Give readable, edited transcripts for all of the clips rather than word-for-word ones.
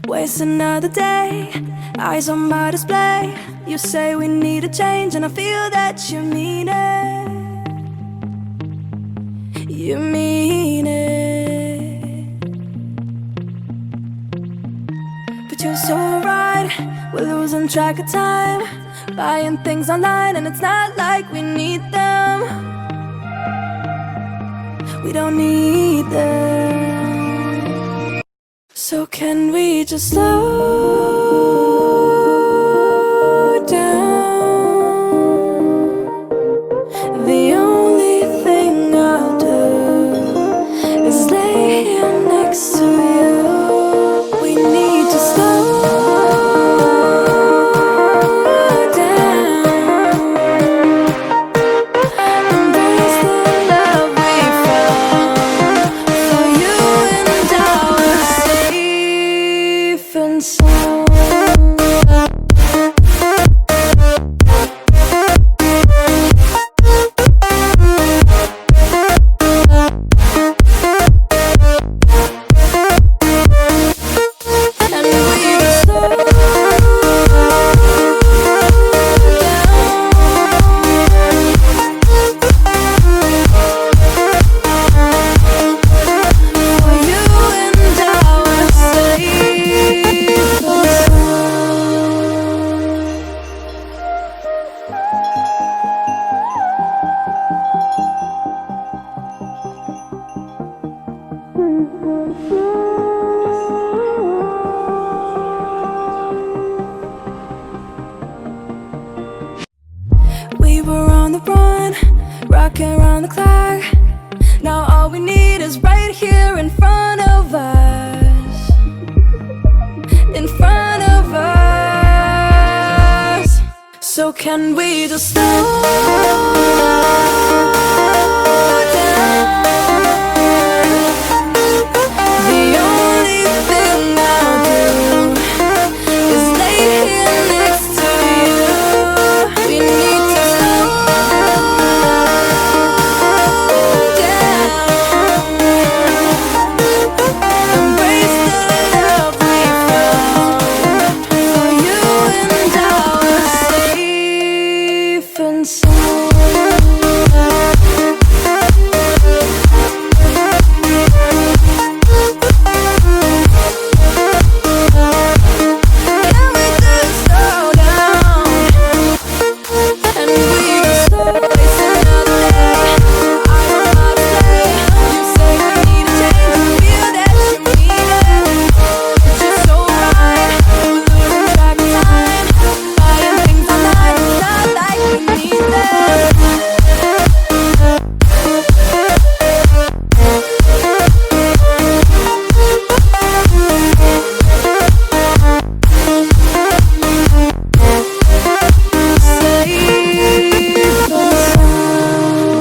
Waste another day, eyes on my display. You say we need a change, and I feel that you mean it. You mean it. But you're so right, we're losing track of time, buying things online, and it's not like we need them. We don't need them. So can we just slow down? The only thing I'll do is lay here next to you. We need to slow down. Embrace the love we found. For you and I were safe and sound. We were on the run, rocking around the clock. Now all we need is right here in front of us. In front of us. So can we just slow down? The only thing I'll do is lay here next to you. We need to slow down. Embrace the love we found. For you and I were safe and sound. Can we just slow down? And we just slow waste another day. I don't know how to play. You say we need a change, and I feel that you mean it. But you're so right, we're losing track of time, buying things online, it's not like we need them.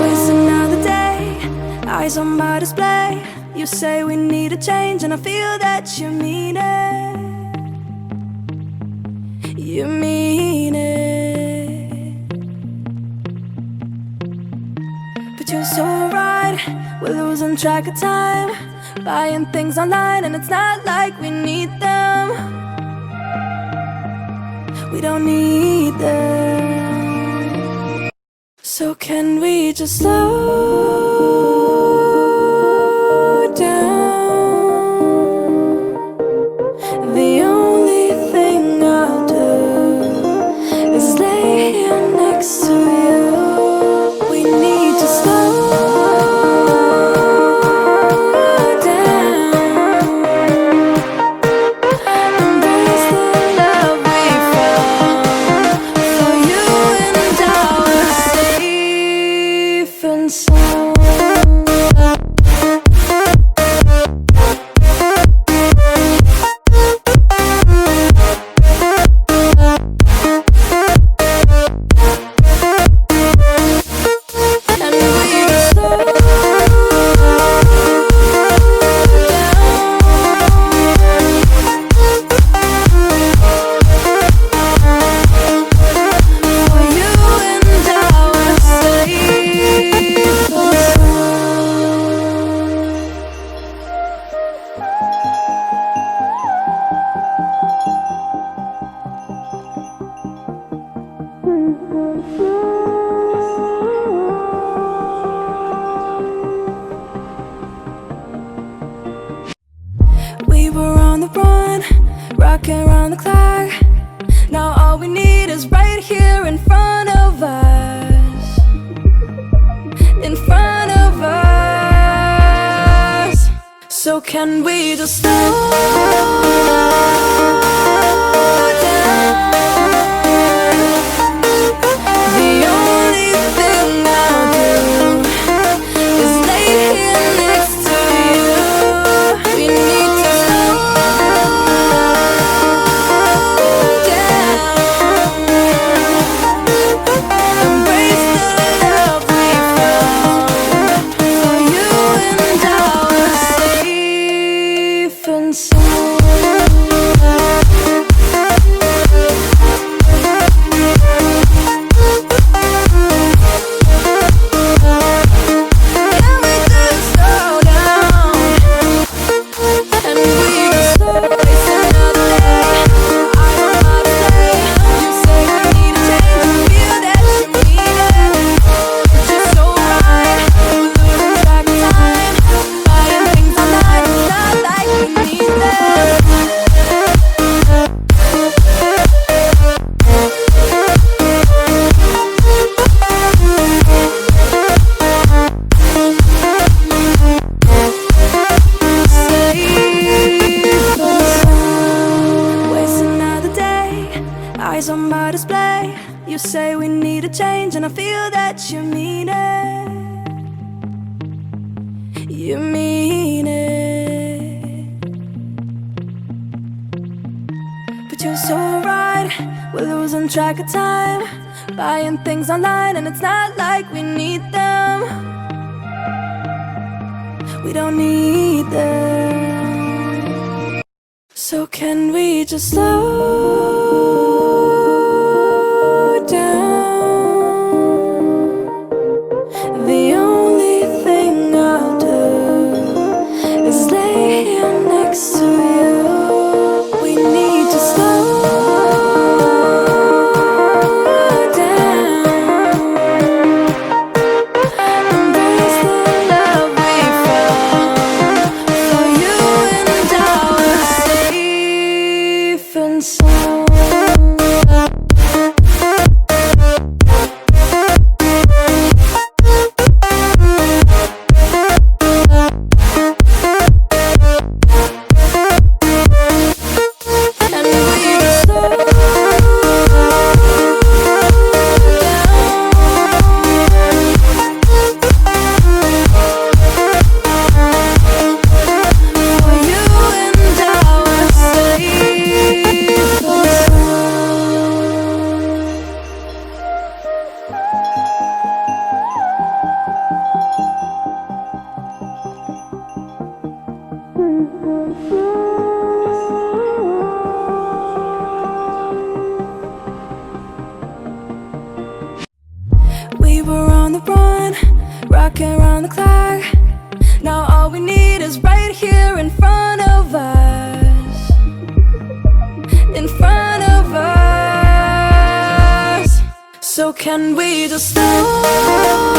Waste another day, eyes on my display. You say we need a change, and I feel that you mean it. You mean it. But you're so right, we're losing track of time, buying things online, and it's not like we need them. We don't need them. So can we just slow down? The only thing I'll do is lay here next to you. We need to slow down. Embrace the love we found. For you and I were safe and sound. were on the run, rocking around the clock. Now all we need is right here in front of us. In front of us. So can we just slow down? The only thing I'll do is lay here next to you. We need to slow down. Embrace the love we found. For you and I were safe and sound. Can we just slow down? And we can slow waste another day. I don't know how to say. You say we need a change. Feel that you mean it. But you're so right. We're losing track of time. Buying things online. It's not like we need them. Waste another day, eyes on my display. You say we need a change, and I feel that you mean it. You mean it. But you're so right, we're losing track of time. Buying things online, and it's not like we need them. We don't need them. So can we just slow down? The only thing I'll do is lay here next to you. We need to slow down. Embrace the love we found. For you and I were safe and sound. And we just slow down. For you and I were safe and we were on the run, rocking around the clock. Now all we need is right here in front of us. In front of us. So can we just slow